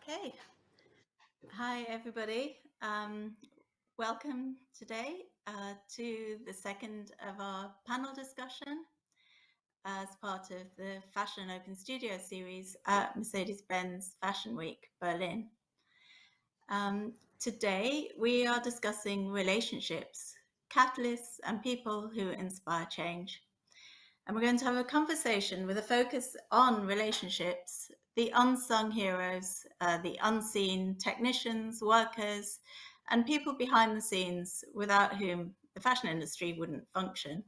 Okay. Hi, everybody. Welcome today to the second of our panel discussion as part of the Fashion Open Studio series at Mercedes-Benz Fashion Week, Berlin. Today, we are discussing relationships, catalysts, and people who inspire change. And we're going to have a conversation with a focus on relationships, the unsung heroes, the unseen technicians, workers, and people behind the scenes without whom the fashion industry wouldn't function.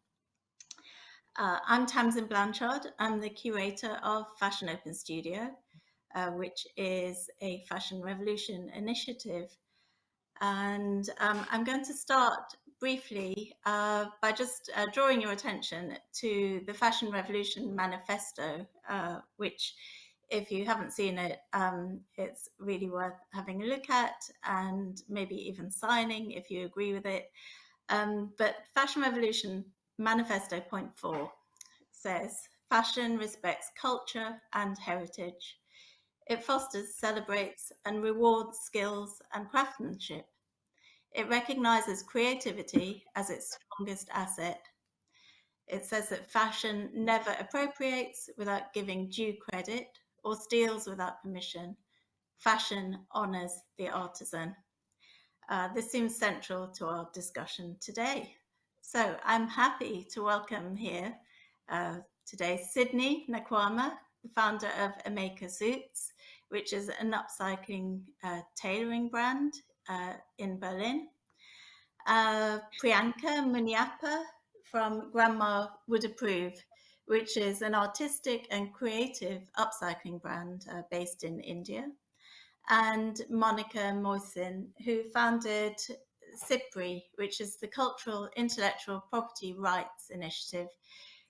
I'm Tamsin Blanchard. I'm the curator of Fashion Open Studio, which is a fashion revolution initiative. And I'm going to start briefly by just drawing your attention to the Fashion Revolution Manifesto, which, if you haven't seen it, it's really worth having a look at and maybe even signing if you agree with it. But Fashion Revolution Manifesto Point 4 says, fashion respects culture and heritage. It fosters, celebrates, and rewards skills and craftsmanship. It recognizes creativity as its strongest asset. It says that fashion never appropriates without giving due credit or steals without permission. Fashion honors the artisan. This seems central to our discussion today. So I'm happy to welcome here today Sydney Nakwama, the founder of Emeka Suits, which is an upcycling tailoring brand in Berlin. Priyanka Munyapa from Grandma Would Approve, which is an artistic and creative upcycling brand based in India. And Monica Moisin, who founded CIPRI, which is the Cultural Intellectual Property Rights Initiative,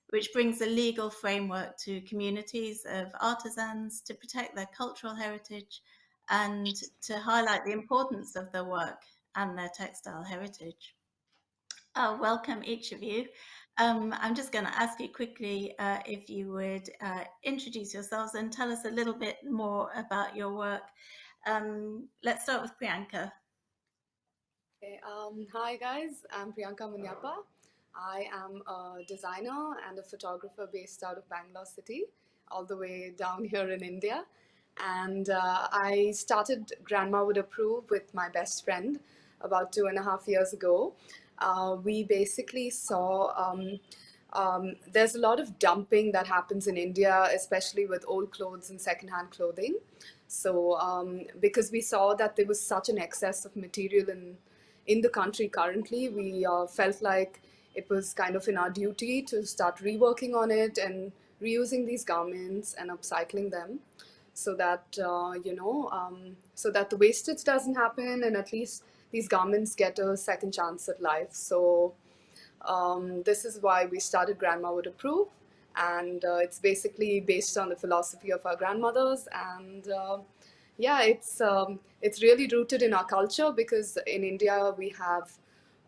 which brings a legal framework to communities of artisans to protect their cultural heritage and to highlight the importance of their work and their textile heritage. Welcome, each of you. I'm just going to ask you quickly if you would introduce yourselves and tell us a little bit more about your work. Let's start with Priyanka. Okay, hi guys, I'm Priyanka Munyapa. I am a designer and a photographer based out of Bangalore City, all the way down here in India. And I started Grandma Would Approve with my best friend about 2.5 years ago. We basically saw there's a lot of dumping that happens in India, especially with old clothes and secondhand clothing. So, because we saw that there was such an excess of material in the country currently, we felt like it was kind of in our duty to start reworking on it and reusing these garments and upcycling them so that so that the wastage doesn't happen and at least these garments get a second chance at life. So this is why we started Grandma Would Approve, and it's basically based on the philosophy of our grandmothers. And yeah, it's really rooted in our culture because in India we have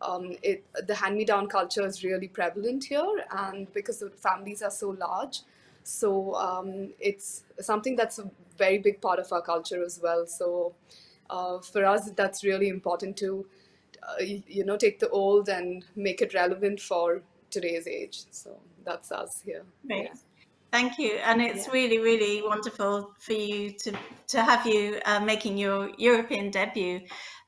the hand-me-down culture is really prevalent here, and because the families are so large, so it's something that's a very big part of our culture as well. So for us, that's really important to take the old and make it relevant for today's age. So that's us here. Great. Yeah. Thank you. And it's Yeah. really, really wonderful for you to have you making your European debut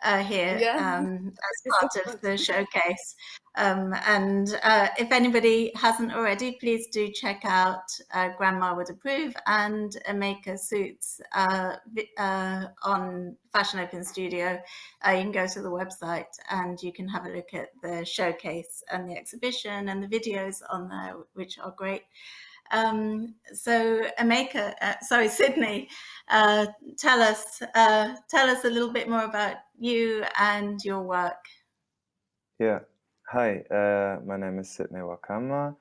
here Yeah. as Thank you part so of much. the showcase. And if anybody hasn't already, please do check out Grandma Would Approve and Emeka Suits on Fashion Open Studio. You can go to the website and you can have a look at the showcase and the exhibition and the videos on there, which are great. So Sydney, tell us a little bit more about you and your work. Yeah. Hi, my name is Sydney Wakama.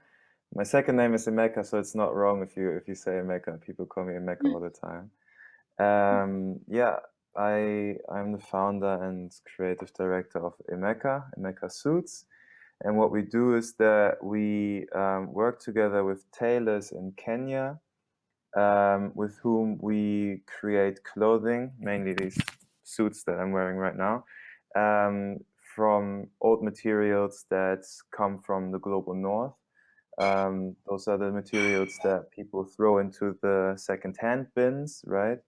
My second name is Emeka, so it's not wrong if you say Emeka. People call me Emeka all the time. Yeah, I'm the founder and creative director of Emeka Suits. And what we do is that we work together with tailors in Kenya with whom we create clothing, mainly these suits that I'm wearing right now, from old materials that come from the global north. Those are the materials that people throw into the second-hand bins, right?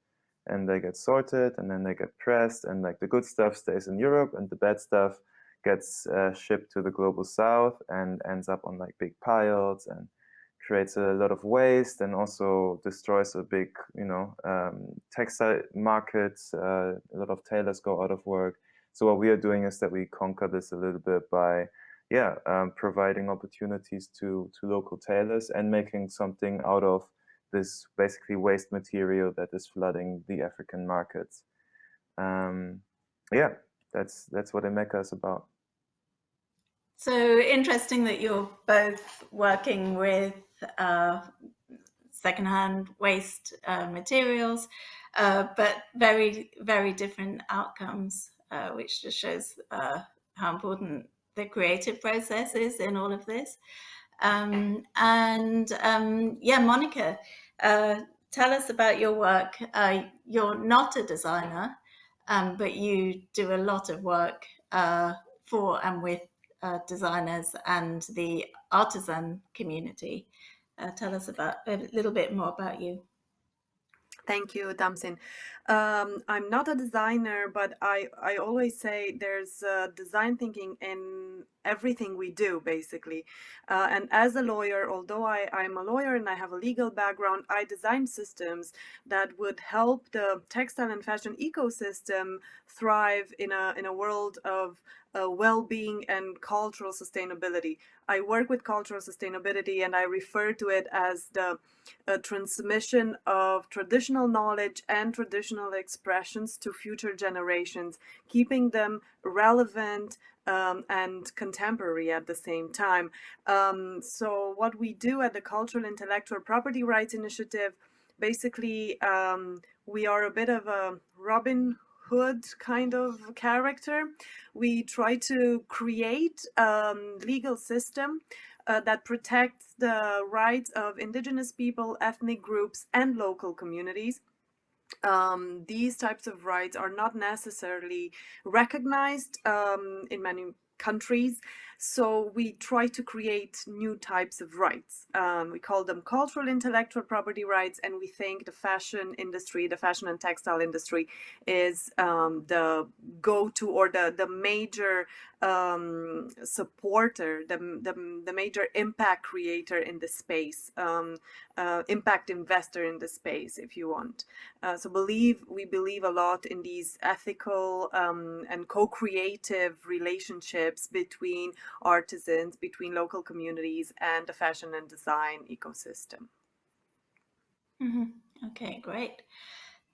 And they get sorted, and then they get pressed, and like the good stuff stays in Europe, and the bad stuff gets shipped to the global south and ends up on like big piles and creates a lot of waste and also destroys a big, textile market. A lot of tailors go out of work. So what we are doing is that we conquer this a little bit by, providing opportunities to local tailors and making something out of this basically waste material that is flooding the African markets. Yeah, that's what Emeka is about. So interesting that you're both working with secondhand waste materials, but very, very different outcomes, which just shows how important the creative process is in all of this. Monica, tell us about your work. You're not a designer, but you do a lot of work for and with designers and the artisan community. Tell us about a little bit more about you. Thank you, Damson. I'm not a designer, but I always say there's design thinking in everything we do, basically. And as a lawyer, although I'm a lawyer and I have a legal background, I design systems that would help the textile and fashion ecosystem thrive in a world of well-being and cultural sustainability. I work with cultural sustainability, and I refer to it as the transmission of traditional knowledge and traditional expressions to future generations, keeping them relevant and contemporary at the same time. So what we do at the Cultural Intellectual Property Rights Initiative, basically, we are a bit of a Robin Hood kind of character. We try to create a legal system that protects the rights of indigenous people, ethnic groups, and local communities. These types of rights are not necessarily recognized in many countries. So we try to create new types of rights. We call them cultural intellectual property rights, and we think the fashion industry, the fashion and textile industry, is the go-to or the major supporter, the major impact creator in the space, impact investor in the space, if you want. So we believe a lot in these ethical and co-creative relationships between artisans, between local communities, and the fashion and design ecosystem. Mm-hmm. Okay, great.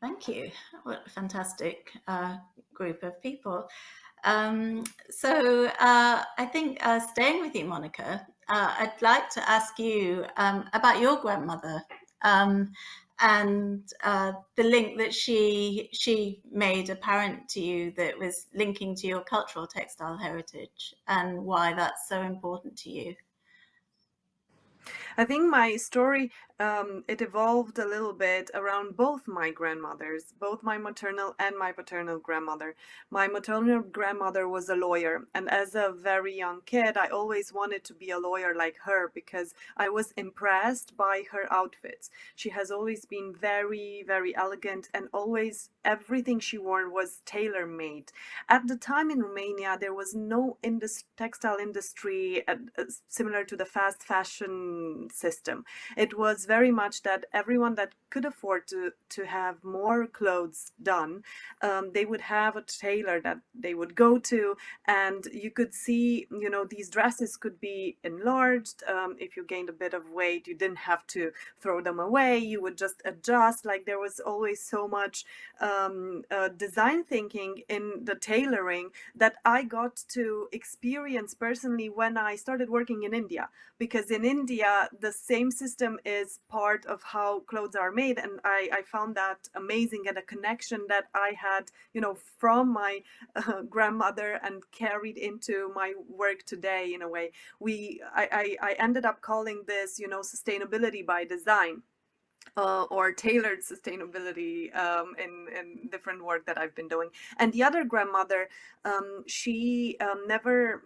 Thank you. What a fantastic group of people. I think staying with you, Monica, I'd like to ask you about your grandmother and the link that she made apparent to you that was linking to your cultural textile heritage and why that's so important to you. I think my story, it evolved a little bit around both my grandmothers, both my maternal and my paternal grandmother. My maternal grandmother was a lawyer, and as a very young kid, I always wanted to be a lawyer like her because I was impressed by her outfits. She has always been very, very elegant, and always everything she wore was tailor-made. At the time in Romania, there was no textile industry similar to the fast fashion system. It was very much that everyone that could afford to have more clothes done, they would have a tailor that they would go to, and you could see, these dresses could be enlarged. If you gained a bit of weight, you didn't have to throw them away. You would just adjust. Like, there was always so much design thinking in the tailoring that I got to experience personally when I started working in India, because in India the same system is part of how clothes are made, and I found that amazing, and a connection that I had from my grandmother and carried into my work today. In a way, I ended up calling this sustainability by design. or tailored sustainability in different work that I've been doing. And the other grandmother, she never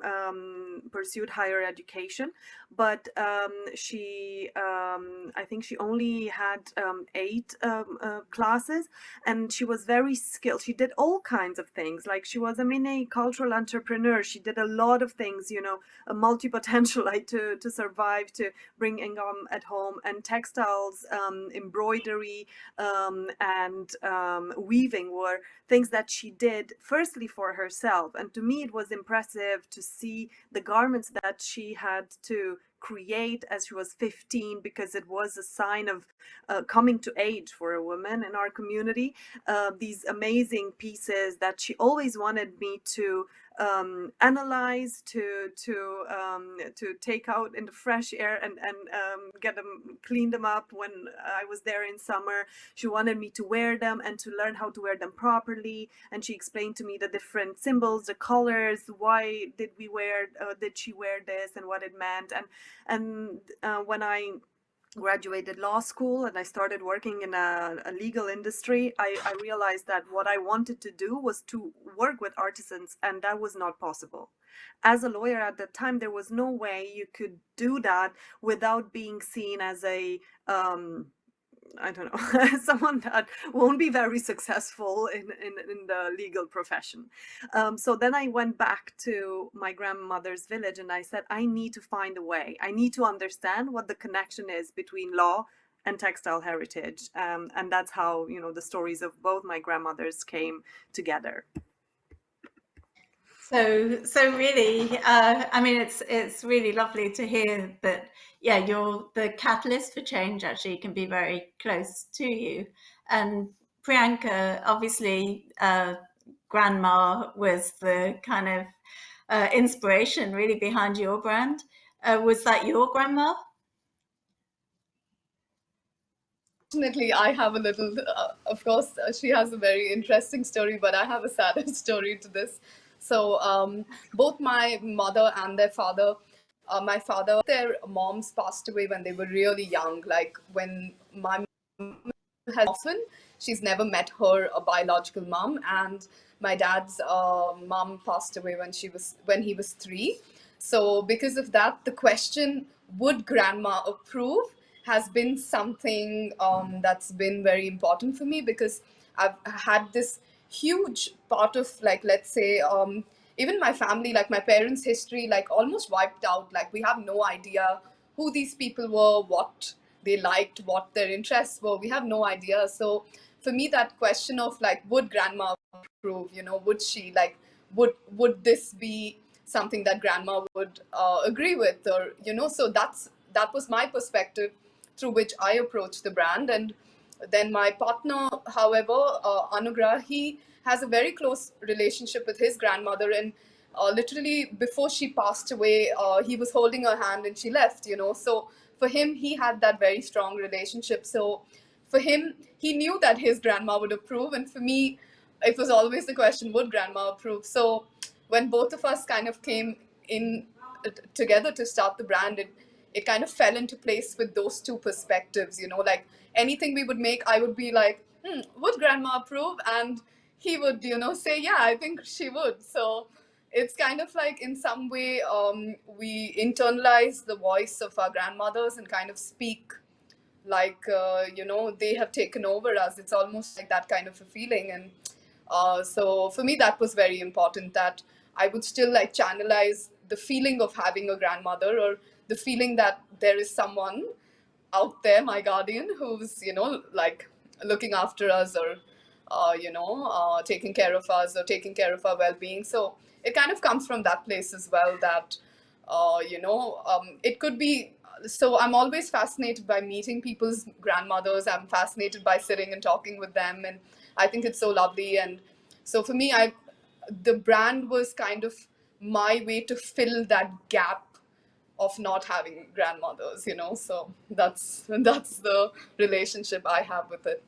pursued higher education, but I think she only had 8 classes, and she was very skilled. She did all kinds of things. Like, she was a mini cultural entrepreneur. She did a lot of things, a multi-potentialite to survive, to bring income at home. And textiles, embroidery, and weaving were things that she did firstly for herself. And to me, it was impressive to see the garments that she had to create as she was 15, because it was a sign of coming to age for a woman in our community. These amazing pieces that she always wanted me to analyze, to take out in the fresh air and get them, clean them up when I was there in summer. She wanted me to wear them and to learn how to wear them properly. And she explained to me the different symbols, the colors, why did she wear this, and what it meant. And when I graduated law school and I started working in a legal industry, I realized that what I wanted to do was to work with artisans, and that was not possible. As a lawyer at that time, there was no way you could do that without being seen as a I don't know, someone that won't be very successful in the legal profession. So then I went back to my grandmother's village and I said, I need to find a way. I need to understand what the connection is between law and textile heritage. And that's how, the stories of both my grandmothers came together. So really, I mean, it's really lovely to hear that. Yeah, you're the catalyst for change. Actually, can be very close to you. And Priyanka, obviously, grandma was the kind of inspiration really behind your brand. Was that your grandma? Unfortunately, I have a little, of course, she has a very interesting story, but I have a sadder story to this. So, both my mother and their father, my father, their moms passed away when they were really young. Like, when my mom has often, she's never met her biological mom, and my dad's mom passed away when he was 3. So because of that, the question, would grandma approve, has been something that's been very important for me, because I've had this huge part of, like, let's say, even my family, like my parents' history, like almost wiped out. Like, we have no idea who these people were, what they liked, what their interests were. We have no idea. So for me, that question of, like, would grandma approve? Would she, like, would this be something that grandma would agree with, or so that was my perspective through which I approached the brand. And then my partner, however, Anugrah, he has a very close relationship with his grandmother, and literally before she passed away, he was holding her hand and she left. So for him, he had that very strong relationship. So for him, he knew that his grandma would approve, and for me, it was always the question, would grandma approve? So when both of us kind of came in together to start the brand, it kind of fell into place with those two perspectives. Like, anything we would make, I would be like, would grandma approve? And he would, say, yeah, I think she would. So it's kind of like, in some way, we internalize the voice of our grandmothers and kind of speak like, they have taken over us. It's almost like that kind of a feeling. And so for me, that was very important, that I would still, like, channelize the feeling of having a grandmother, or the feeling that there is someone out there, my guardian, who's, like, looking after us, or taking care of us, or taking care of our well-being. So it kind of comes from that place as well, that it could be. So I'm always fascinated by meeting people's grandmothers. I'm fascinated by sitting and talking with them, and I think it's so lovely. And so for me, the brand was kind of my way to fill that gap of not having grandmothers. So that's the relationship I have with it.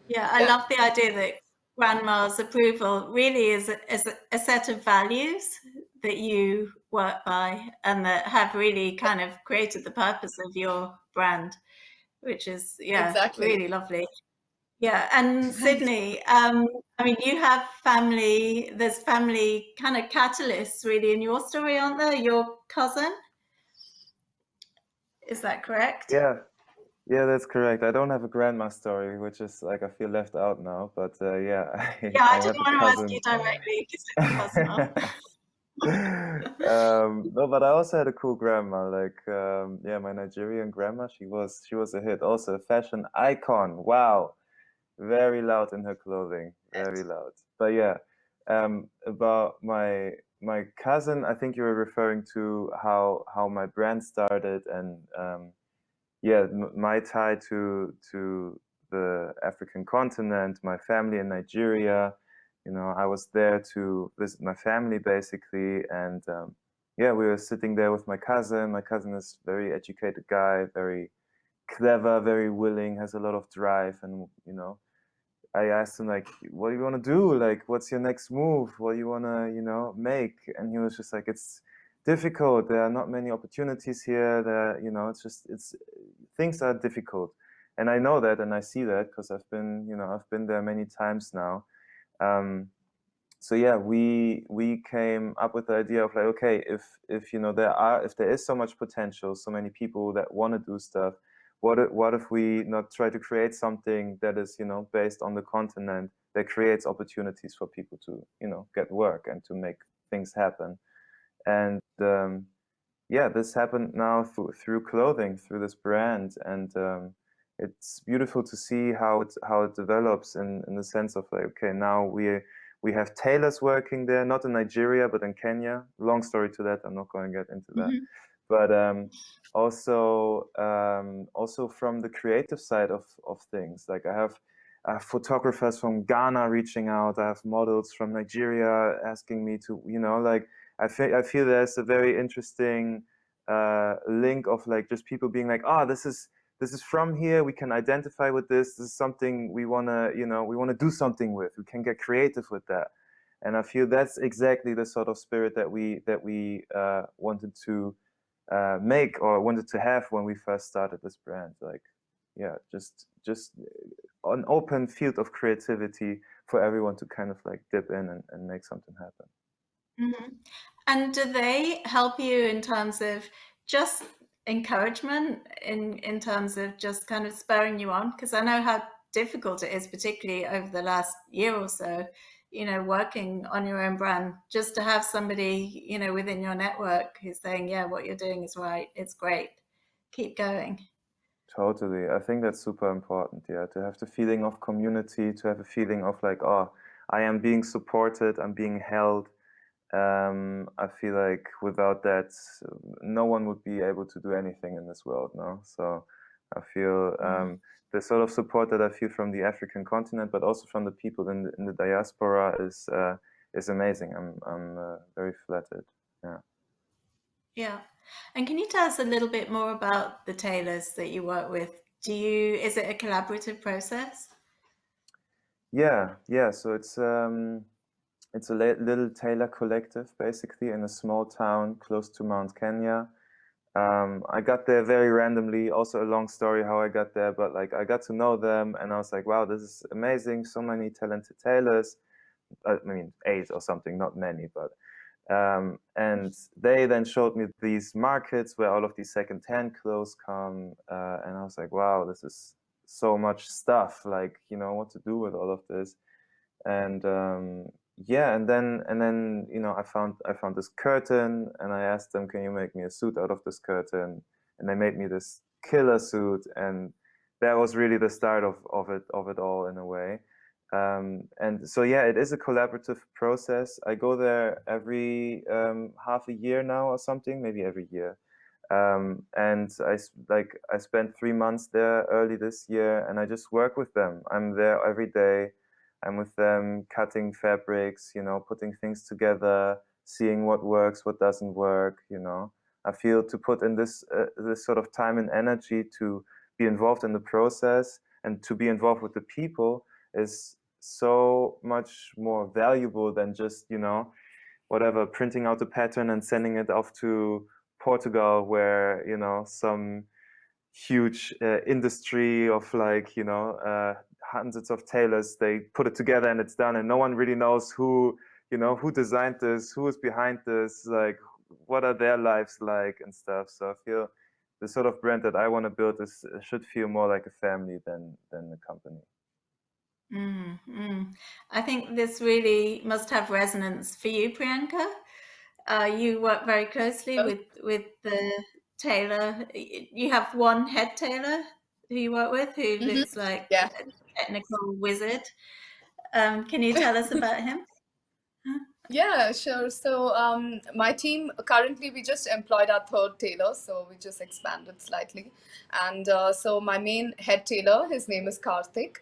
Yeah, I Yeah. love the idea that grandma's approval really is a set of values that you work by and that have really kind of created the purpose of your brand, which is Exactly. really lovely. Yeah, and Thank you. Sydney, I mean, you have family. There's family kind of catalysts really in your story, aren't there? Your cousin, is that correct? Yeah, yeah, that's correct. I don't have a grandma story, which is like I feel left out now. But yeah, Yeah, I I didn't have a want to ask you cousin. directly because it's personal. No, but I also had a cool grandma. Like, yeah, my Nigerian grandma. She was a hit. Also a fashion icon. Wow, very loud in her clothing. Very loud. But yeah, about my cousin. I think you were referring to how my brand started, and yeah, my tie to the African continent, my family in Nigeria. You know, I was there to visit my family basically, and yeah, we were sitting there with my cousin. My cousin is a very educated guy, very clever, very willing, has a lot of drive, and you know, I asked him like, "What do you want to do? Like, what's your next move? What do you want to, you know, make?" And he was just like, "It's difficult. There are not many opportunities here. There, you know, it's things are difficult." And I know that, and I see that because I've been there many times now. Um, so yeah, we came up with the idea of like, okay, if you know if there is so much potential, so many people that want to do stuff, what if we not try to create something that is, you know, based on the continent, that creates opportunities for people to, you know, get work and to make things happen. And yeah, this happened now through clothing, through this brand, and it's beautiful to see how it develops in the sense of like, okay, now we have tailors working there, not in Nigeria but in Kenya. Long story to that, I'm not going to get into that. Mhm. But also from the creative side of things, like I have photographers from Ghana reaching out. I have models from Nigeria asking me to, you know, like I feel there's a very interesting link of like just people being like, oh, this is from here. We can identify with this. This is something we wanna, you know, we wanna do something with. We can get creative with that. And I feel that's exactly the sort of spirit that we wanted to make or wanted to have when we first started this brand. Like, yeah, just an open field of creativity for everyone to kind of like dip in and make something happen. Mhm. And do they help you in terms of just encouragement, in terms of just kind of spurring you on? Because I know how difficult it is, particularly over the last year or so, you know, working on your own brand, just to have somebody, you know, within your network who's saying, yeah, what you're doing is right, it's great, keep going. Totally. I think that's super important. Yeah, to have the feeling of community, to have a feeling of like, oh, I am being supported, I'm being held. I feel like without that, no one would be able to do anything in this world, no? So I feel Mm. the sort of support that I feel from the African continent, but also from the people in the diaspora is amazing. I'm very flattered. Yeah. Yeah. And can you tell us a little bit more about the tailors that you work with? Is it a collaborative process? Yeah. So it's a little tailor collective basically in a small town close to Mount Kenya. I got there very randomly. Also, a long story how I got there, but like I got to know them, and I was like, wow, this is amazing. So many talented tailors. I mean, 8 or something, not many, but and they then showed me these markets where all of these second-hand clothes come, and I was like, wow, this is so much stuff. Like, you know, what to do with all of this. And yeah, and then you know, I found this curtain, and I asked them, can you make me a suit out of this curtain? And they made me this killer suit, and that was really the start of it all in a way. And so yeah, it is a collaborative process. I go there every half a year now or something, maybe every year. And I spent 3 months there early this year, and I just work with them. I'm there every day. I'm with them cutting fabrics, you know, putting things together, seeing what works, what doesn't work, you know. I feel to put in this sort of time and energy to be involved in the process and to be involved with the people is so much more valuable than just, you know, whatever, printing out a pattern and sending it off to Portugal, where, you know, some huge industry of like, you know, hundreds of tailors. They put it together and it's done, and no one really knows who, you know, who designed this, who is behind this, like what are their lives like and stuff. So I feel the sort of brand that I want to build is should feel more like a family than a company. I think this really must have resonance for you, Priyanka. You work very closely with the tailor. You have one head tailor who you work with who looks like Yeah. a technical wizard. Can you tell us about him? Yeah, sure. So my team currently we just employed our third tailor, so we just expanded slightly. And so my main head tailor, his name is Karthik,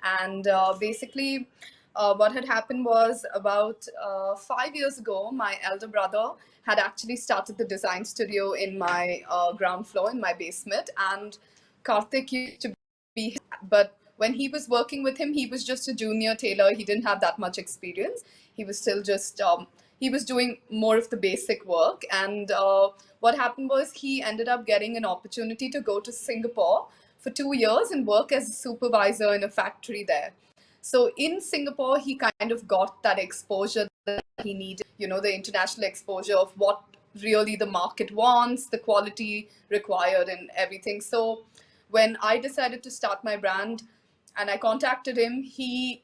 and basically what had happened was about 5 years ago, my elder brother had actually started the design studio in my ground floor in my basement, and Karthik used to be, but when he was working with him, he was just a junior tailor. He didn't have that much experience. He was still just he was doing more of the basic work. And what happened was he ended up getting an opportunity to go to Singapore for 2 years and work as a supervisor in a factory there. So in Singapore, he kind of got that exposure that he needed, you know, the international exposure of what really the market wants, the quality required, and everything. So when I decided to start my brand and I contacted him, he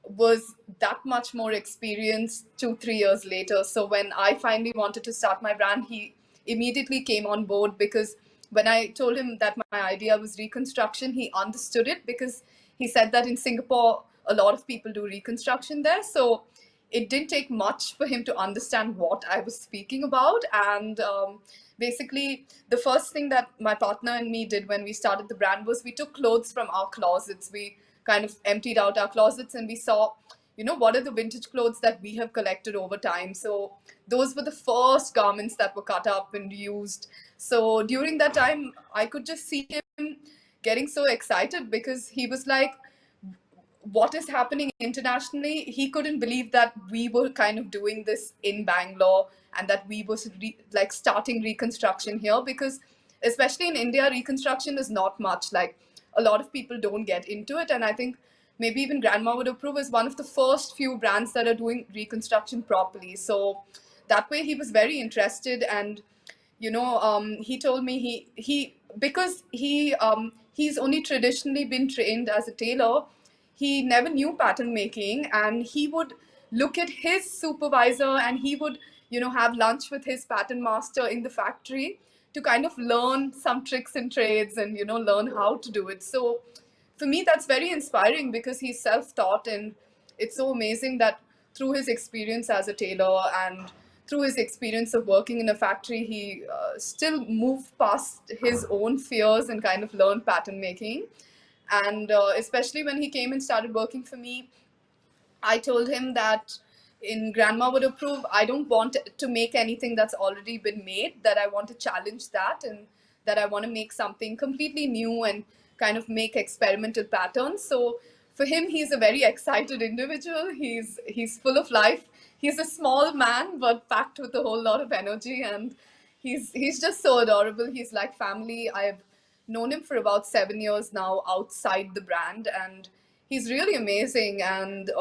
was that much more experienced 2 3 years later. So when I finally wanted to start my brand, he immediately came on board, because when I told him that my idea was reconstruction, he understood it, because he said that in Singapore a lot of people do reconstruction there. So it didn't take much for him to understand what I was speaking about. And basically, the first thing that my partner and me did when we started the brand was we took clothes from our closets. We kind of emptied out our closets and we saw, you know, what are the vintage clothes that we have collected over time. So those were the first garments that were cut up and used. So during that time, I could just see him getting so excited, because he was like, what is happening internationally? He couldn't believe that we were kind of doing this in Bangalore, and that we was like starting reconstruction here, because especially in India, reconstruction is not much, like a lot of people don't get into it. And I think maybe even Grandma would approve is one of the first few brands that are doing reconstruction properly. So that way he was very interested. And you know, he told me he because he's only traditionally been trained as a tailor, he never knew pattern making, and he would look at his supervisor and he would, you know, have lunch with his pattern master in the factory to kind of learn some tricks and trades and, you know, learn how to do it. So for me that's very inspiring, because he's self-taught, and it's so amazing that through his experience as a tailor and through his experience of working in a factory, he still moved past his own fears and kind of learned pattern making. And especially when he came and started working for me, I told him that in Grandma Would Approve, I don't want to make anything that's already been made, that I want to challenge that, and that I want to make something completely new and kind of make experimental patterns. So for him, he's a very excited individual. He's full of life. He's a small man, but packed with a whole lot of energy, and he's just so adorable. He's like family. I've known him for about 7 years now outside the brand, and he's really amazing. And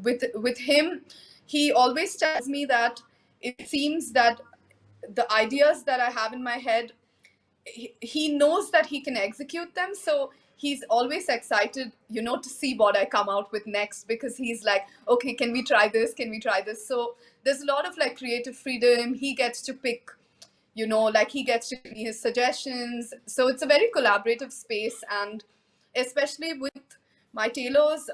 with him, he always tells me that it seems that the ideas that I have in my head, he knows that he can execute them. So he's always excited, you know, to see what I come out with next, because he's like, okay, can we try this, can we try this? So there's a lot of like creative freedom. He gets to pick, you know, like he gets to give me his suggestions. So it's a very collaborative space. And especially with my tailors,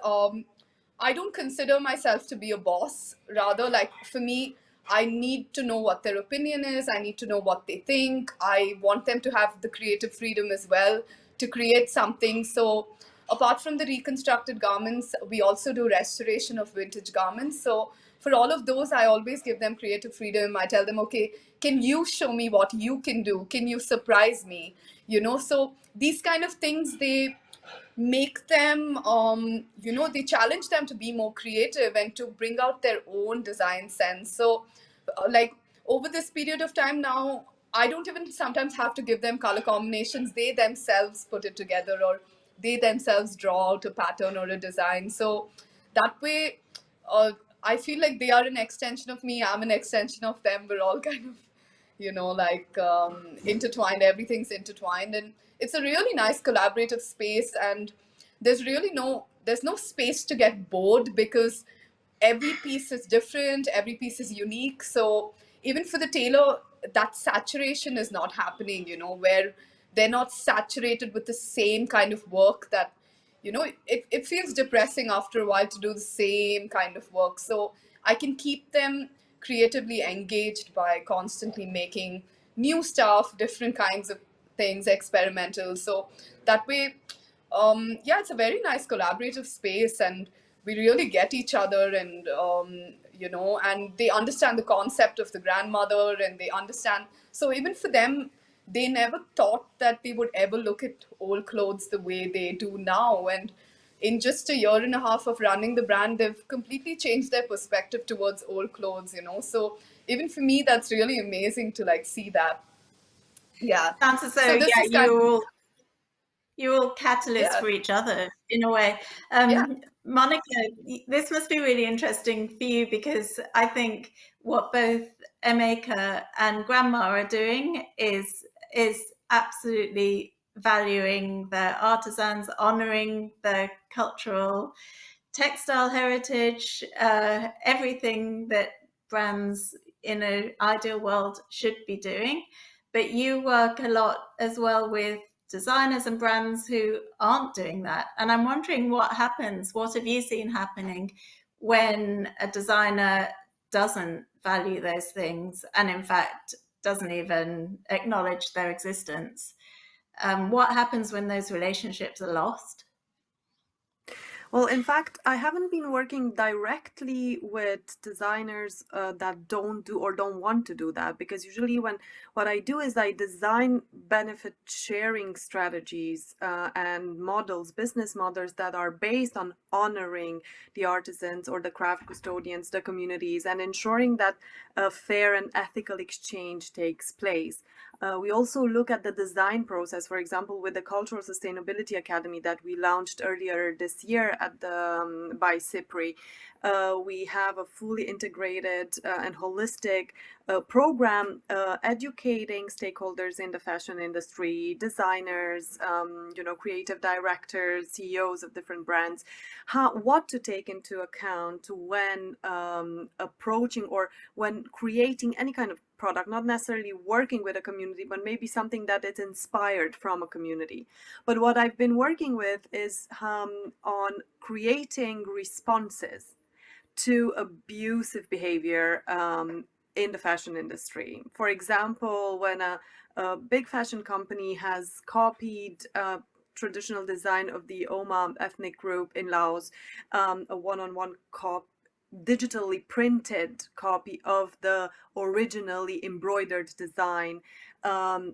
I don't consider myself to be a boss. Rather, like for me, I need to know what their opinion is. I need to know what they think. I want them to have the creative freedom as well to create something. So apart from the reconstructed garments, we also do restoration of vintage garments. So for all of those, I always give them creative freedom. I tell them, okay, can you show me what you can do? Can you surprise me? You know, so these kind of things, they make them, you know, they challenge them to be more creative and to bring out their own design sense. So like over this period of time now, I don't even sometimes have to give them color combinations. They themselves put it together, or they themselves draw out a pattern or a design. So that way, I feel like they are an extension of me. I'm an extension of them. We're all kind of, like intertwined. Everything's intertwined, and it's a really nice collaborative space. And there's no space to get bored, because every piece is different, every piece is unique. So even for the tailor, that saturation is not happening, where they're not saturated with the same kind of work that, it feels depressing after a while to do the same kind of work. So I can keep them creatively engaged by constantly making new stuff, different kinds of things, experimental. So that way, yeah, it's a very nice collaborative space, and we really get each other, and and they understand the concept of the grandmother, and they understand. So even for them, they never thought that they would ever look at old clothes the way they do now. And in just a year and a half of running the brand, they've completely changed their perspective towards old clothes. So even for me, that's really amazing to like see that. Yeah. Sounds as though, So this yeah, is kind of, you're all catalysts yeah, for each other in a way. yeah. Monica, this must be really interesting for you, because I think what both Emeka and Grandma are doing is absolutely valuing their artisans, honouring their cultural textile heritage, everything that brands in an ideal world should be doing. But you work a lot as well with designers and brands who aren't doing that. And I'm wondering what happens, what have you seen happening when a designer doesn't value those things and in fact doesn't even acknowledge their existence? What happens when those relationships are lost? Well, in fact, I haven't been working directly with designers that don't do or don't want to do that, because usually when what I do is I design benefit sharing strategies and models, business models that are based on honoring the artisans or the craft custodians, the communities, and ensuring that a fair and ethical exchange takes place. We also look at the design process, for example, with the Cultural Sustainability Academy that we launched earlier this year at the by CIPRI. We have a fully integrated and holistic program educating stakeholders in the fashion industry, designers, creative directors, CEOs of different brands, what to take into account when approaching or when creating any kind of product, not necessarily working with a community, but maybe something that is inspired from a community. But what I've been working with is on creating responses to abusive behavior in the fashion industry. For example, when a big fashion company has copied traditional design of the Oma ethnic group in Laos, a one-on-one digitally printed copy of the originally embroidered design,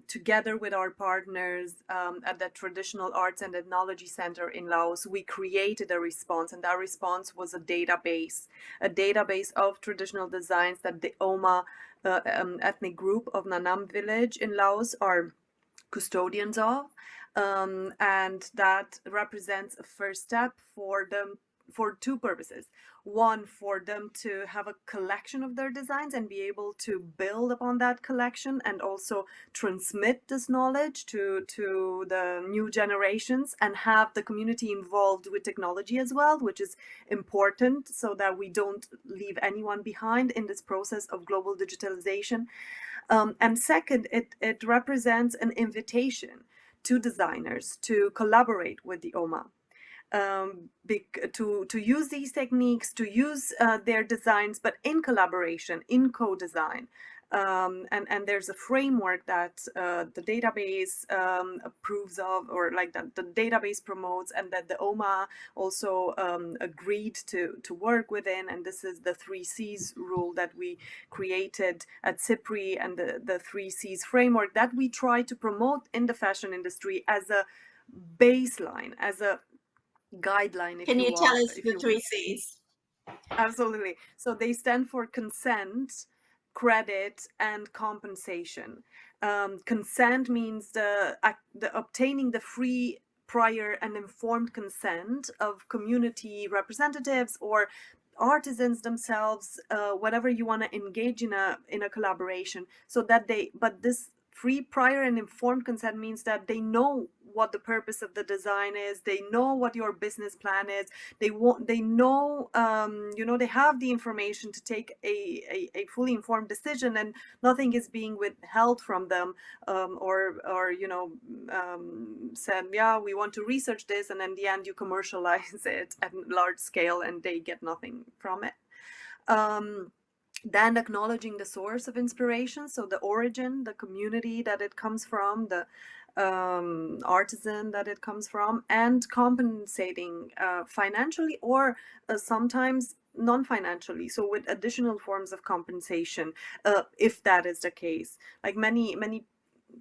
together with our partners at the Traditional Arts and Ethnology Center in Laos, we created a response, and that response was a database of traditional designs that the Oma ethnic group of Nanam village in Laos are custodians of, and that represents a first step for them for two purposes. One, for them to have a collection of their designs and be able to build upon that collection and also transmit this knowledge to the new generations, and have the community involved with technology as well, which is important so that we don't leave anyone behind in this process of global digitalization. And second, it represents an invitation to designers to collaborate with the Oma, to use these techniques, to use their designs, but in collaboration, in co-design. And there's a framework that the database approves of, or like that the database promotes, and that the OMA also agreed to work within. And this is the 3Cs rule that we created at CIPRI, and the 3Cs framework that we try to promote in the fashion industry as a baseline, as a guideline, if Can you you tell want. us the 3Cs? Absolutely. So they stand for consent, credit, and compensation. Consent means the obtaining the free, prior and informed consent of community representatives or artisans themselves, whatever you want to engage in a collaboration, so that but this free, prior and informed consent means that they know what the purpose of the design is, they know what your business plan is, they know, they have the information to take a fully informed decision, and nothing is being withheld from them, or said, yeah, we want to research this, and in the end you commercialize it at large scale and they get nothing from it. Then acknowledging the source of inspiration, so the origin, the community that it comes from, the artisan that it comes from, and compensating financially or sometimes non-financially, so with additional forms of compensation, if that is the case. Like many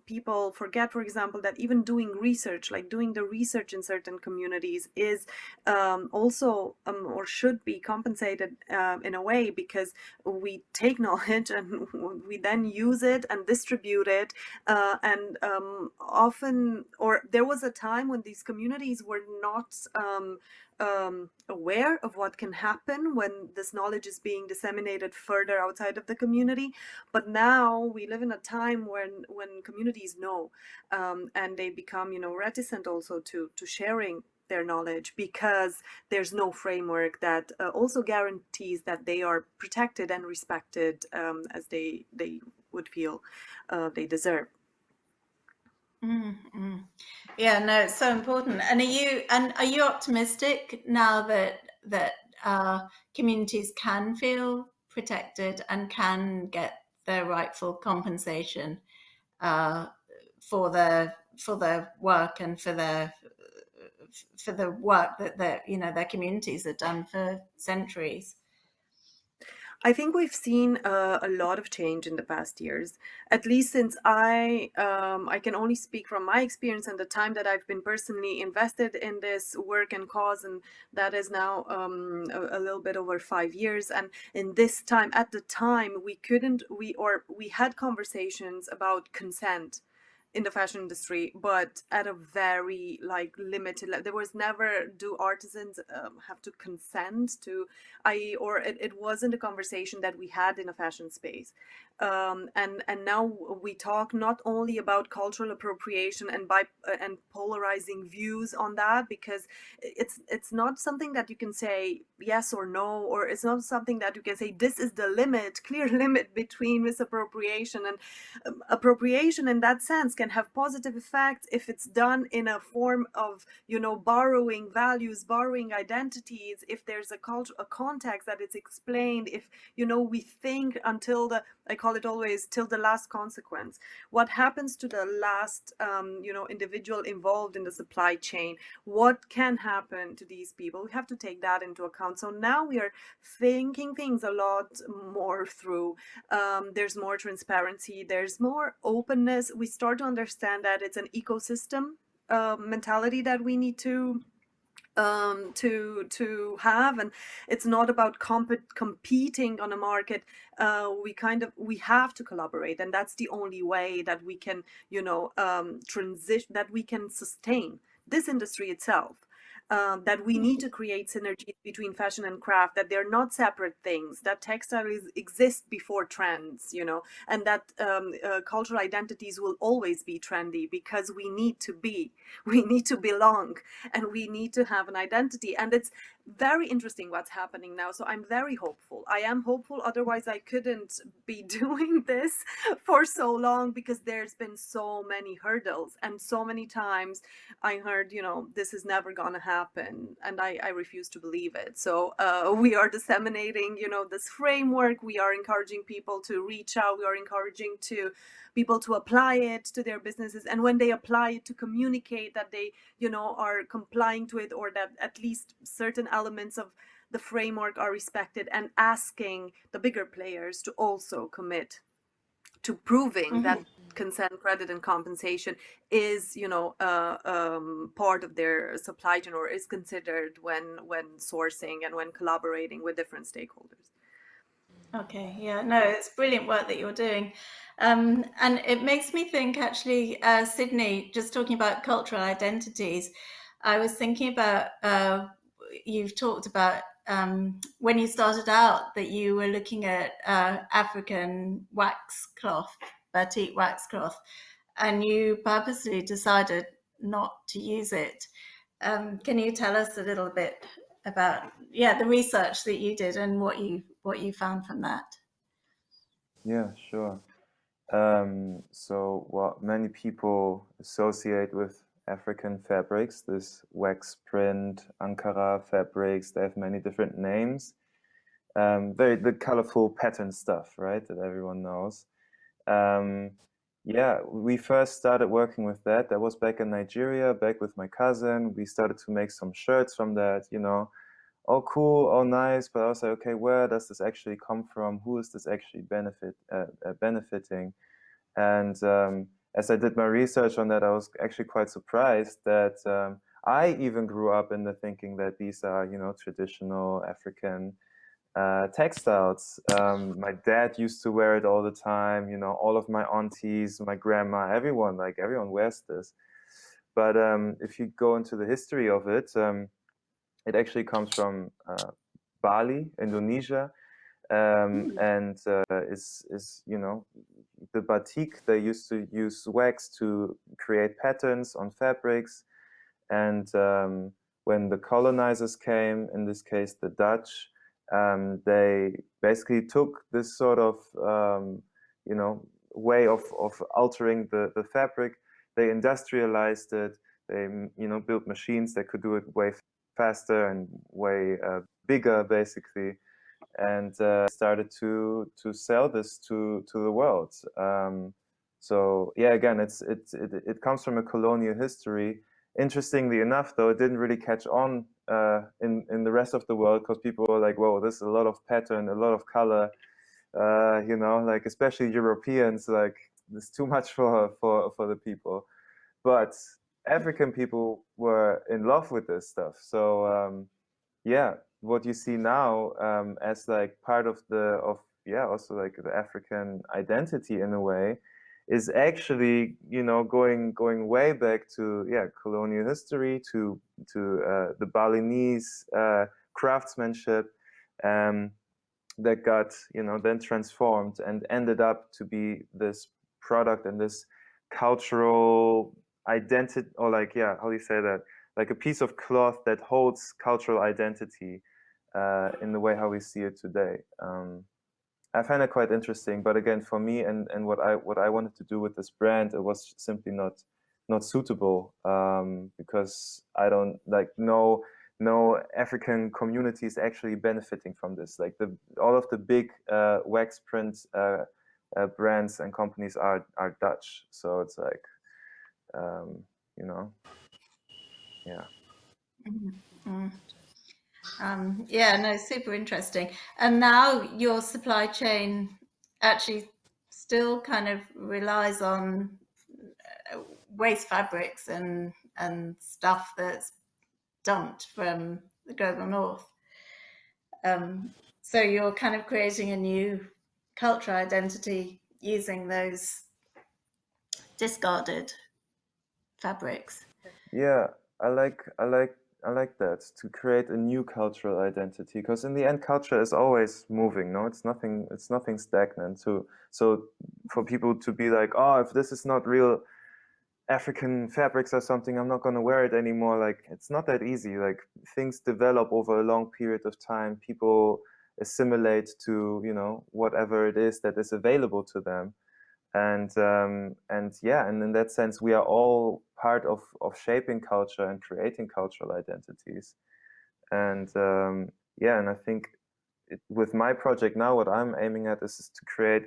people forget, for example, that even doing research, like doing the research in certain communities, is also or should be compensated in a way, because we take knowledge and we then use it and distribute it, and often, or there was a time when these communities were not aware of what can happen when this knowledge is being disseminated further outside of the community. But now we live in a time when communities know, and they become, reticent also to sharing their knowledge, because there's no framework that also guarantees that they are protected and respected as they would feel they deserve. Mm-hmm. Yeah, no, it's so important. And are you optimistic now that communities can feel protected and can get their rightful compensation for their work and for the work that their communities have done for centuries? I think we've seen a lot of change in the past years, at least since I can only speak from my experience and the time that I've been personally invested in this work and cause, and that is now a little bit over 5 years. And in this time, at the time, we had conversations about consent in the fashion industry, but at a very limited level. There was never, do artisans have to consent to, or it wasn't a conversation that we had in a fashion space. And now we talk not only about cultural appropriation and polarizing views on that, because it's not something that you can say yes or no, or it's not something that you can say this is the limit, clear limit between misappropriation and appropriation. In that sense, can have positive effects if it's done in a form of borrowing values, borrowing identities, if there's a context that it's explained, if we think until I call it always till the last consequence. What happens to the last individual involved in the supply chain? What can happen to these people? We have to take that into account. So now we are thinking things a lot more through. There's more transparency, there's more openness. We start to understand that it's an ecosystem mentality that we need to have, and it's not about competing on a market. We have to collaborate, and that's the only way that we can transition, that we can sustain this industry itself. That we need to create synergies between fashion and craft, that they're not separate things, that textiles exist before trends, and that cultural identities will always be trendy, because we need to belong, and we need to have an identity. And it's very interesting what's happening now. So I'm very hopeful. I am hopeful, otherwise I couldn't be doing this for so long, because there's been so many hurdles, and so many times I heard, this is never gonna happen, and I refuse to believe it. So we are disseminating, this framework. We are encouraging people to reach out. We are encouraging people to apply it to their businesses, and when they apply it, to communicate that they, are complying to it, or that at least certain elements of the framework are respected, and asking the bigger players to also commit to proving that consent, credit, and compensation is, part of their supply chain, or is considered when sourcing and when collaborating with different stakeholders. Okay, yeah, no, it's brilliant work that you're doing. And it makes me think, actually, Sydney, just talking about cultural identities, I was thinking about, you've talked about when you started out that you were looking at African wax cloth, batik wax cloth, and you purposely decided not to use it. Can you tell us a little bit about the research that you did and what you found from that? Yeah, sure. So what many people associate with African fabrics, this wax print, Ankara fabrics, they have many different names. Very the colorful pattern stuff, right, that everyone knows. Yeah, we first started working with that. That was back in Nigeria, back with my cousin. We started to make some shirts from that, you know. Oh, cool, oh, nice. But I was like, okay, where does this actually come from? Who is this actually benefiting? And as I did my research on that, I was actually quite surprised that I even grew up in the thinking that these are, you know, traditional African textiles. My dad used to wear it all the time. You know, all of my aunties, my grandma, everyone, like everyone wears this. But if you go into the history of it, it actually comes from Bali, Indonesia, and is you know, the batik. They used to use wax to create patterns on fabrics, and when the colonizers came, in this case the Dutch, they basically took this sort of you know, way of altering the fabric. They industrialized it. They, you know, built machines that could do it way faster and way bigger, basically, and started to sell this to the world. So yeah, again, it comes from a colonial history. Interestingly enough, though, it didn't really catch on in the rest of the world, because people were like, "Whoa, this is a lot of pattern, a lot of color." You know, like especially Europeans, like this too much for the people. But African people were in love with this stuff. So yeah, what you see now as like part of also like the African identity in a way, is actually, you know, going way back to colonial history, to the Balinese craftsmanship, um, that got, you know, then transformed and ended up to be this product and this cultural identity, or like, yeah, how do you say that, like a piece of cloth that holds cultural identity in the way how we see it today. I find it quite interesting, but again, for me and what I wanted to do with this brand, it was simply not suitable, because I don't like no African communities actually benefiting from this. Like all of the big wax print brands and companies are Dutch, so it's like you know, yeah. Mm-hmm. Yeah, no, super interesting. And now your supply chain actually still kind of relies on waste fabrics and stuff that's dumped from the global north. So you're kind of creating a new cultural identity using those discarded fabrics. Yeah, I like that, to create a new cultural identity, because in the end culture is always moving, no, it's nothing stagnant. So for people to be like, oh, if this is not real African fabrics or something, I'm not going to wear it anymore, like it's not that easy. Like things develop over a long period of time. People assimilate to, you know, whatever it is that is available to them. And yeah, and in that sense we are all part of shaping culture and creating cultural identities. And yeah, and I think with my project now, what I'm aiming at is to create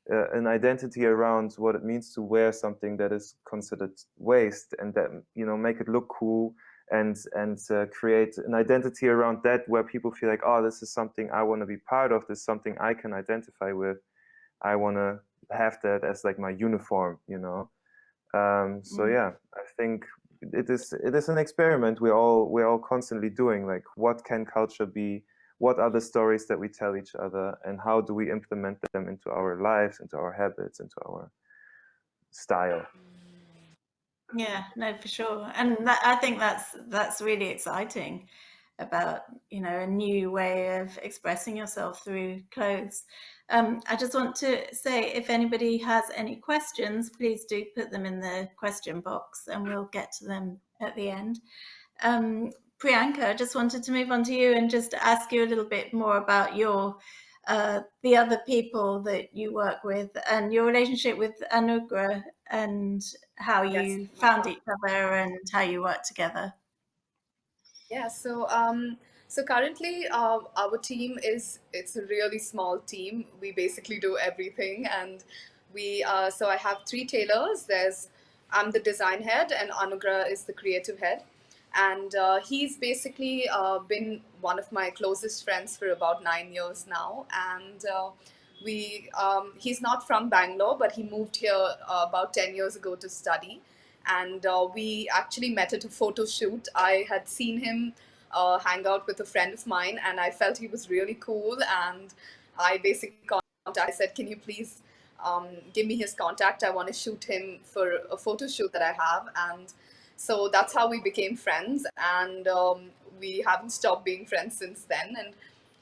an identity around what it means to wear something that is considered waste, and that, you know, make it look cool, and create an identity around that where people feel like, oh, this is something I want to be part of, this is something I can identify with. I want to have that as like my uniform, you know. So Mm. yeah, I think it is an experiment we're all constantly doing. Like, what can culture be? what are the stories that we tell each other, and how do we implement them into our lives, into our habits, into our style. Yeah, no, for sure. And I think that's really exciting about, a new way of expressing yourself through clothes. I just want to say, if anybody has any questions, please do put them in the question box and we'll get to them at the end. Priyanka, I just wanted to move on to you and just ask you a little bit more about the other people that you work with and your relationship with Anugrah and how you found each other and how you work together. Yeah, so currently our team it's a really small team. We basically do everything, and so I have three tailors. I'm the design head, and Anugrah is the creative head, and he's basically been one of my closest friends for about 9 years now, and. He's not from Bangalore, but he moved here about 10 years ago to study, and we actually met at a photo shoot. I had seen him hang out with a friend of mine, and I felt he was really cool. And I basically contacted. I said, "Can you please give me his contact? I want to shoot him for a photo shoot that I have." And so that's how we became friends, and we haven't stopped being friends since then. And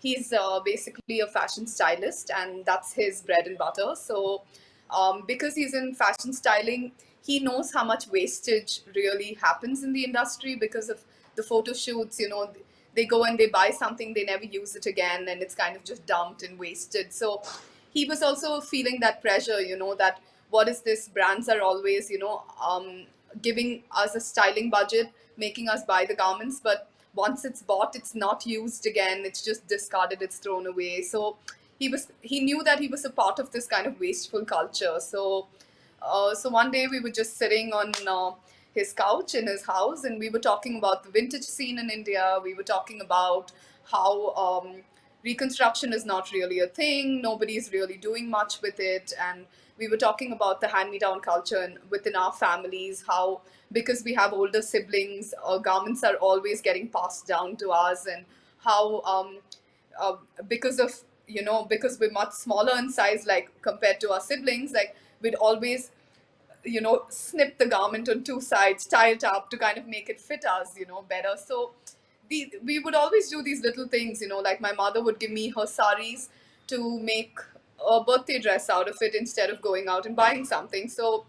he's basically a fashion stylist, and that's his bread and butter. So because he's in fashion styling, he knows how much wastage really happens in the industry because of the photo shoots. They go and they buy something, they never use it again, and it's kind of just dumped and wasted. So he was also feeling that pressure, that what is this? Brands are always, giving us a styling budget, making us buy the garments, but once it's bought, it's not used again. It's just discarded. It's thrown away. So he knew that he was a part of this kind of wasteful culture. So one day we were just sitting on his couch in his house, and we were talking about the vintage scene in India. We were talking about how reconstruction is not really a thing. Nobody is really doing much with it, and we were talking about the hand-me-down culture within our families. How because we have older siblings, garments are always getting passed down to us, and how uh, because of because we're much smaller in size, like compared to our siblings, like we'd always snip the garment on two sides, tie it up to kind of make it fit us better. So we would always do these little things, like my mother would give me her saris to make a birthday dress out of it instead of going out and buying something. So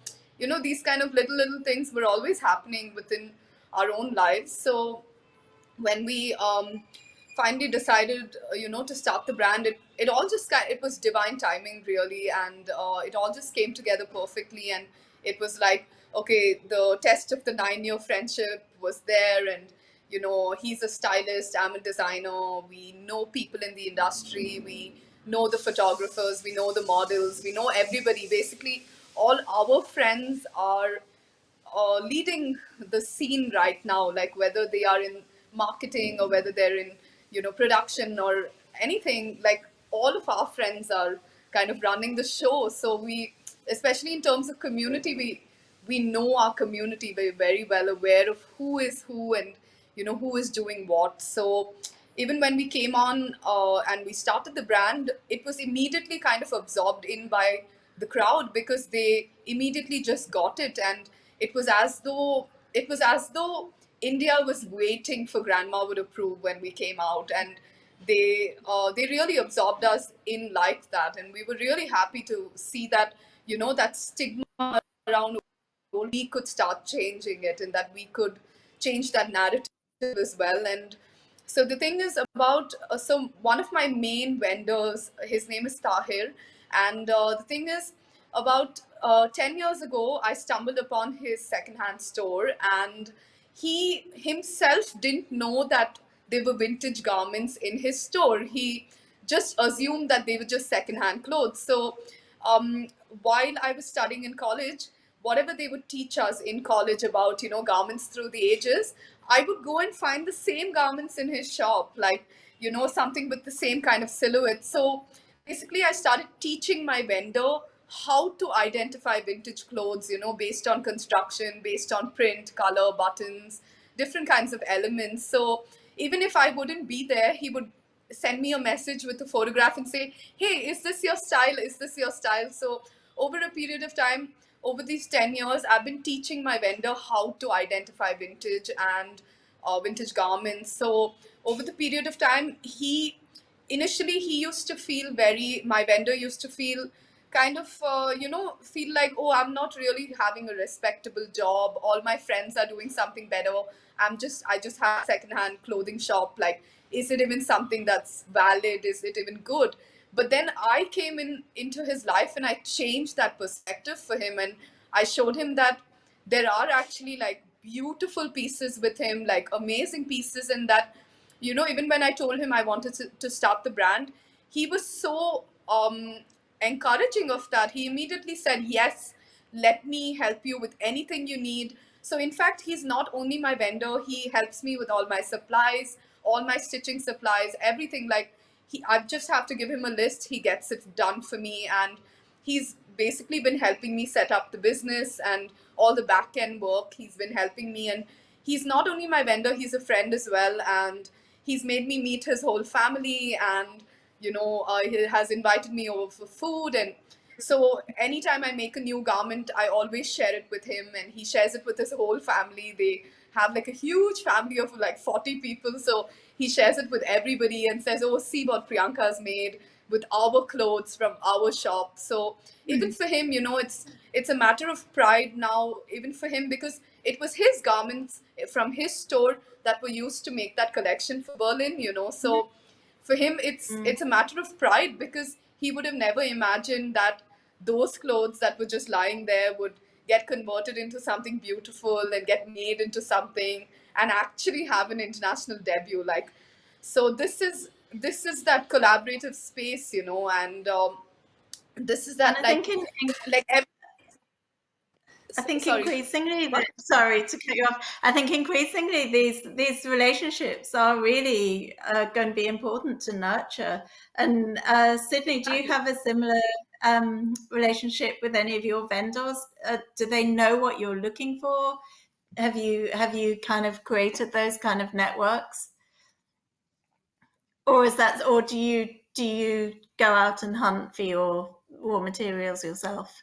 these kind of little things were always happening within our own lives. So when we finally decided, to start the brand, it all just it was divine timing, really, and it all just came together perfectly. And it was like, okay, the test of the 9-year friendship was there, and he's a stylist, I'm a designer. We know people in the industry, we know the photographers, we know the models, we know everybody. Basically, all our friends are leading the scene right now, like whether they are in marketing or whether they're in production or anything. Like all of our friends are kind of running the show. So we, especially in terms of community, we know our community. We're very well aware of who is who, and who is doing what. So even when we came on and we started the brand, it was immediately kind of absorbed in by the crowd, because they immediately just got it. And it was as though India was waiting for grandma would approve when we came out. And they really absorbed us in like that, and we were really happy to see that that stigma around we could start changing it, and that we could change that narrative as well. And so the thing is about so one of my main vendors, his name is Tahir, and the thing is about 10 years ago I stumbled upon his secondhand store, and he himself didn't know that they were vintage garments in his store. He just assumed that they were just secondhand clothes. So um, while I was studying in college, whatever they would teach us in college about garments through the ages, I would go and find the same garments in his shop, like something with the same kind of silhouette. So basically I started teaching my vendor how to identify vintage clothes, based on construction, based on print, color, buttons, different kinds of elements. So even if I wouldn't be there, he would send me a message with a photograph and say, hey, is this your style? Is this your style? So over a period of time, over these 10 years, I've been teaching my vendor how to identify vintage and vintage garments. So over the period of time, initially he used to feel my vendor used to feel kind of feel like, oh, I'm not really having a respectable job, all my friends are doing something better, I just have a secondhand clothing shop, like, is it even something that's valid, is it even good? But then I came into his life and I changed that perspective for him, and I showed him that there are actually like beautiful pieces with him, like amazing pieces, and that, even when I told him I wanted to start the brand, he was so encouraging of that. He immediately said, yes, let me help you with anything you need. So in fact, he's not only my vendor, he helps me with all my supplies, all my stitching supplies, everything. Like, I just have to give him a list, he gets it done for me, and he's basically been helping me set up the business and all the back end work. He's been helping me, and he's not only my vendor, he's a friend as well, and he's made me meet his whole family, and he has invited me over for food. And so anytime I make a new garment, I always share it with him, and he shares it with his whole family. They have like a huge family of like 40 people. So he shares it with everybody and says, oh, see what Priyanka has made with our clothes from our shop. So even for him, it's a matter of pride now, even for him, because it was his garments from his store that were used to make that collection for Berlin. So for him, it's a matter of pride, because he would have never imagined that those clothes that were just lying there would get converted into something beautiful and get made into something and actually have an international debut. Like, so this is that collaborative space, and this is And that, I like, think like every, I think sorry, increasingly, what? sorry to cut you off. I think increasingly these relationships are really going to be important to nurture. And Sydney, do you have a similar relationship with any of your vendors? Do they know what you're looking for? Have you kind of created those kind of networks, or do you go out and hunt for your raw materials yourself?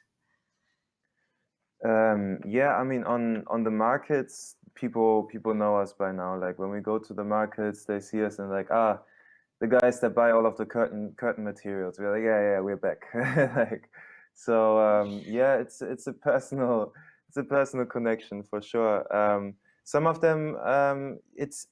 Yeah, I mean, on the markets, people know us by now. Like when we go to the markets, they see us and like, the guys that buy all of the curtain materials. We're like, yeah, we're back. Like, so yeah, it's a personal connection for sure. Some of them, it's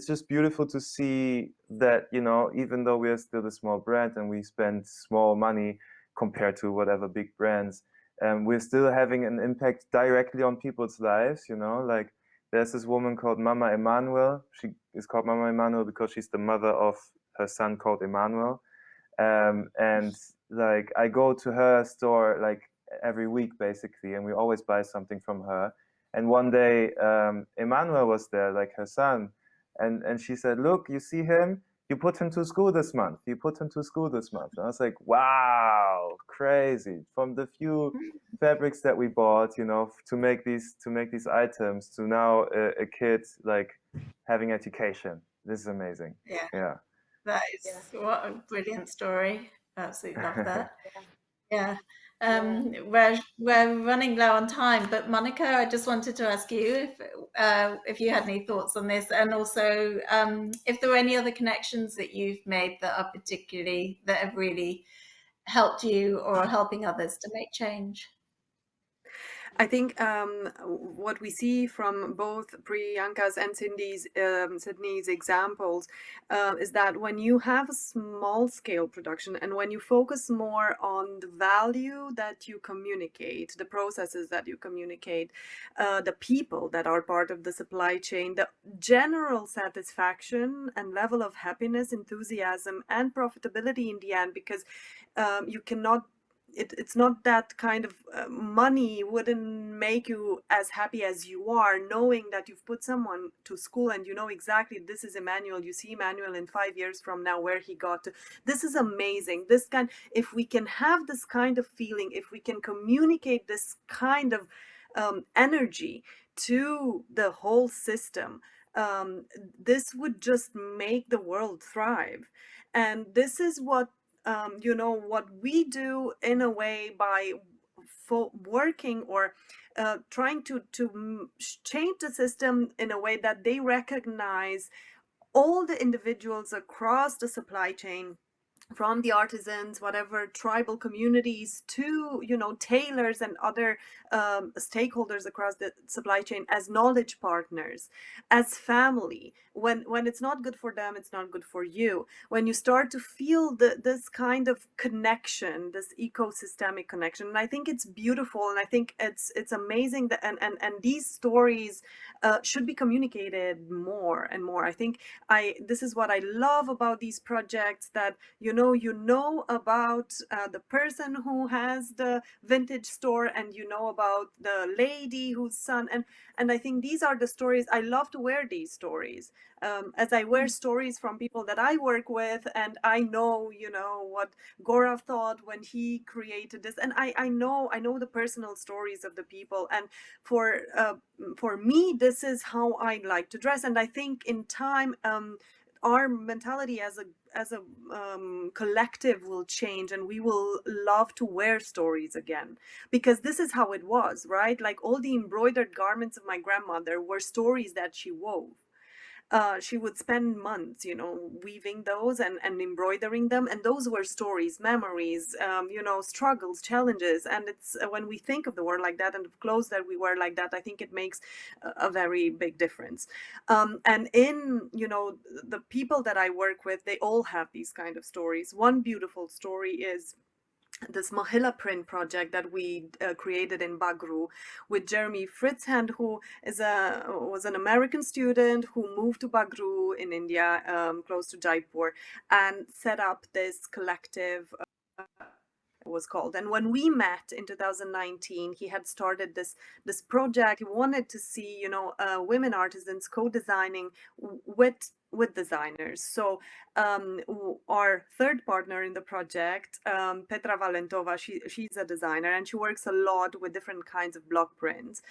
just beautiful to see that, even though we are still a small brand and we spend small money compared to whatever big brands, we're still having an impact directly on people's lives. Like there's this woman called Mama Emanuel. She is called Mama Emanuel because she's the mother of her son called Emmanuel. And like I go to her store like every week basically, and we always buy something from her. And one day, Emmanuel was there, like her son, and she said, "Look, you see him? You put him to school this month. You put him to school this month." And I was like, "Wow, crazy!" From the few fabrics that we bought, to make these items, to now a kid like having education. This is amazing. Yeah. Yeah. That Yeah. is what a brilliant story. Absolutely love that. Yeah. Yeah. We're running low on time, but Monica, I just wanted to ask you if you had any thoughts on this, and also if there were any other connections that you've made that have really helped you or are helping others to make change. I think what we see from both Priyanka's and Sydney's examples is that when you have a small scale production and when you focus more on the value that you communicate, the processes that you communicate, the people that are part of the supply chain, the general satisfaction and level of happiness, enthusiasm, and profitability in the end, because you cannot it's not that kind of money wouldn't make you as happy as you are knowing that you've put someone to school and you know exactly this is Emmanuel. You see Emmanuel in 5 years from now where he got to. This is amazing. If we can have this kind of feeling, if we can communicate this kind of energy to the whole system, this would just make the world thrive. And this is what what we do in a way by working or trying to change the system in a way that they recognize all the individuals across the supply chain, from the artisans, whatever tribal communities, to tailors and other stakeholders across the supply chain, as knowledge partners, as family. When it's not good for them, it's not good for you. When you start to feel this kind of connection, this ecosystemic connection, and I think it's beautiful, and I think it's amazing that and these stories should be communicated more and more. I think this is what I love about these projects, that you know about the person who has the vintage store, and you know about the lady whose son, and I think these are the stories. I love to wear these stories, as I wear stories from people that I work with, and I know what Gaurav thought when he created this, and I know the personal stories of the people. And for me, this is how I like to dress. And I think in time, our mentality as a collective will change, and we will love to wear stories again, because this is how it was, right? Like, all the embroidered garments of my grandmother were stories that she wove. She would spend months, weaving those and embroidering them. And those were stories, memories, struggles, challenges. And it's when we think of the world like that, and of clothes that we wear like that, I think it makes a very big difference. And in, the people that I work with, they all have these kind of stories. One beautiful story is this Mahila print project that we created in Bagru with Jeremy Fritzhand, who was an American student who moved to Bagru in India, close to Jaipur, and set up this collective. Was called. And when we met in 2019, he had started this project. He wanted to see women artisans co-designing with designers. So our third partner in the project, Petra Valentova, she's a designer, and she works a lot with different kinds of block prints,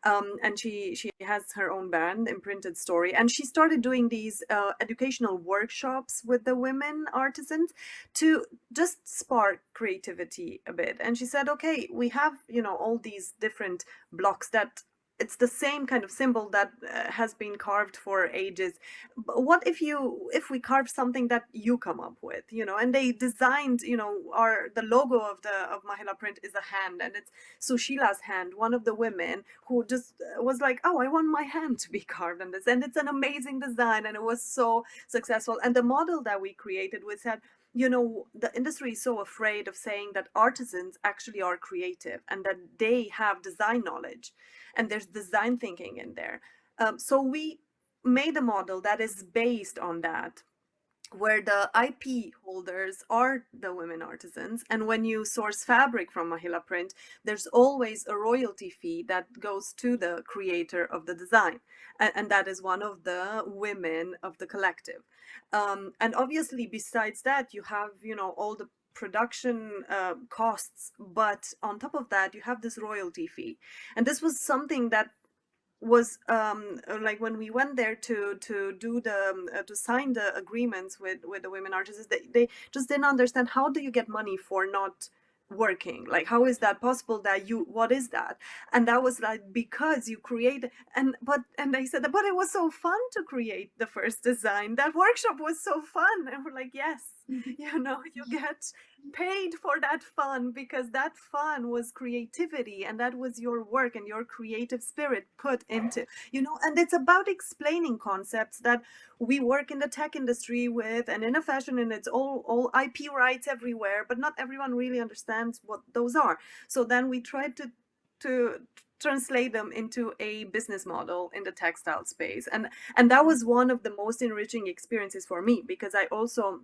and she has her own brand, Imprinted Story, and she started doing these educational workshops with the women artisans to just spark creativity a bit. And she said, okay, we have all these different blocks that it's the same kind of symbol that has been carved for ages. But what if we carve something that you come up with, and they designed, the logo of Mahila print is a hand, and it's Sushila's hand, one of the women, who just was like, oh, I want my hand to be carved on this. And it's an amazing design, and it was so successful. And the model that we created was that, the industry is so afraid of saying that artisans actually are creative and that they have design knowledge, and there's design thinking in there. So we made a model that is based on that, where the IP holders are the women artisans. And when you source fabric from Mahila print, there's always a royalty fee that goes to the creator of the design. And that is one of the women of the collective. And obviously, besides that, you have, all the production costs, but on top of that, you have this royalty fee. And this was something that was like, when we went there to do to sign the agreements with the women artists, they just didn't understand, how do you get money for not working? Like, how is that possible? What is that? And that was like, because you create. And I said, but it was so fun to create the first design. That workshop was so fun. And we're like, yes, you get paid for that fun, because that fun was creativity, and that was your work and your creative spirit put into, and it's about explaining concepts that we work in the tech industry with, and in a fashion, and it's all IP rights everywhere, but not everyone really understands what those are. So then we tried to translate them into a business model in the textile space, and that was one of the most enriching experiences for me, because I also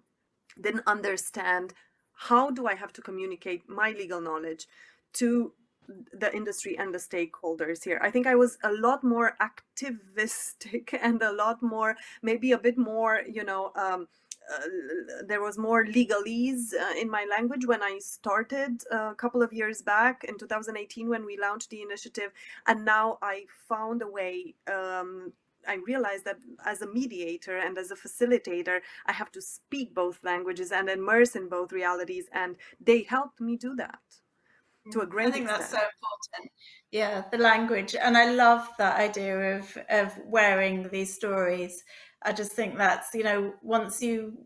didn't understand, how do I have to communicate my legal knowledge to the industry and the stakeholders here? I think I was a lot more activistic and a lot more, maybe a bit more, there was more legalese in my language when I started a couple of years back in 2018, when we launched the initiative. And now I found a way I realized that as a mediator and as a facilitator, I have to speak both languages and immerse in both realities, and they helped me do that to a great I think extent. that's so important. Yeah, the language, and I love that idea of wearing these stories. I just think that's, you know, once you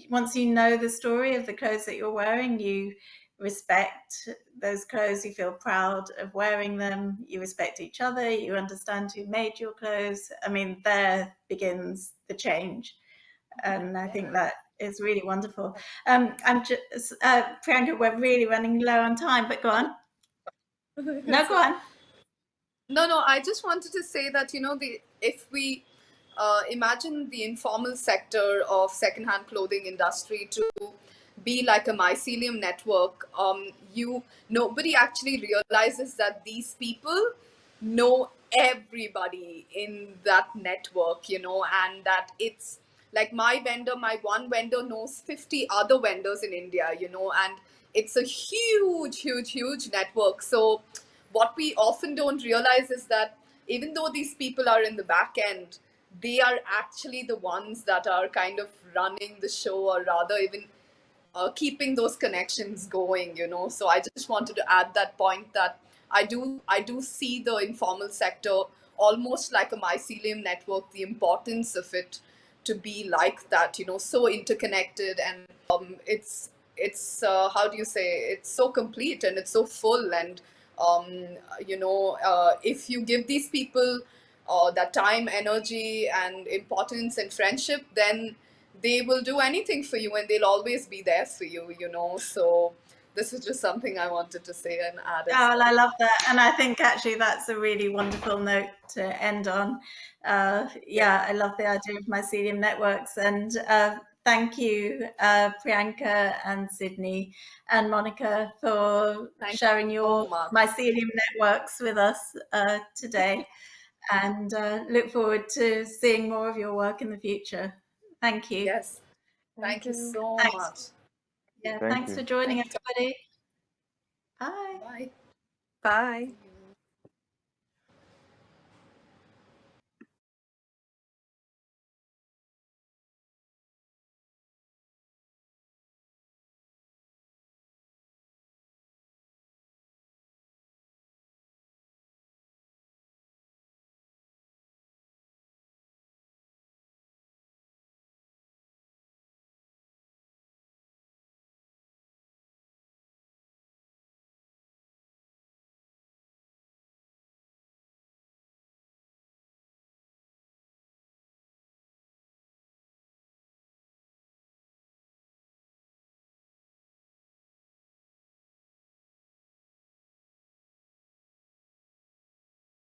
once you know the story of the clothes that you're wearing, you respect those clothes, you feel proud of wearing them, you respect each other, you understand who made your clothes. I mean, there begins the change, and I think that is really wonderful. I'm just Priyanka, we're really running low on time, but go on. No, go on. No, I just wanted to say that, if we imagine the informal sector of secondhand clothing industry to be like a mycelium network, nobody actually realizes that these people know everybody in that network, and that it's like my one vendor knows 50 other vendors in India, and it's a huge network. So what we often don't realize is that even though these people are in the back end, they are actually the ones that are kind of running the show, or rather even keeping those connections going, so I just wanted to add that point, that I do see the informal sector almost like a mycelium network, the importance of it to be like that, so interconnected, and it's how do you say, it's so complete and it's so full, and if you give these people that time, energy, and importance and friendship, then they will do anything for you, and they'll always be there for you, so this is just something I wanted to say and add as Oh, well. I love that. And I think actually that's a really wonderful note to end on. Yeah, I love the idea of mycelium networks. And thank you, Priyanka and Sydney and Monica, for Thank you sharing so your much. mycelium networks with us today. And look forward to seeing more of your work in the future. Thank you. Yes, thank you so Thanks. much. Yeah, Thank thanks you. for joining Thank you. everybody. Bye. Bye. Bye.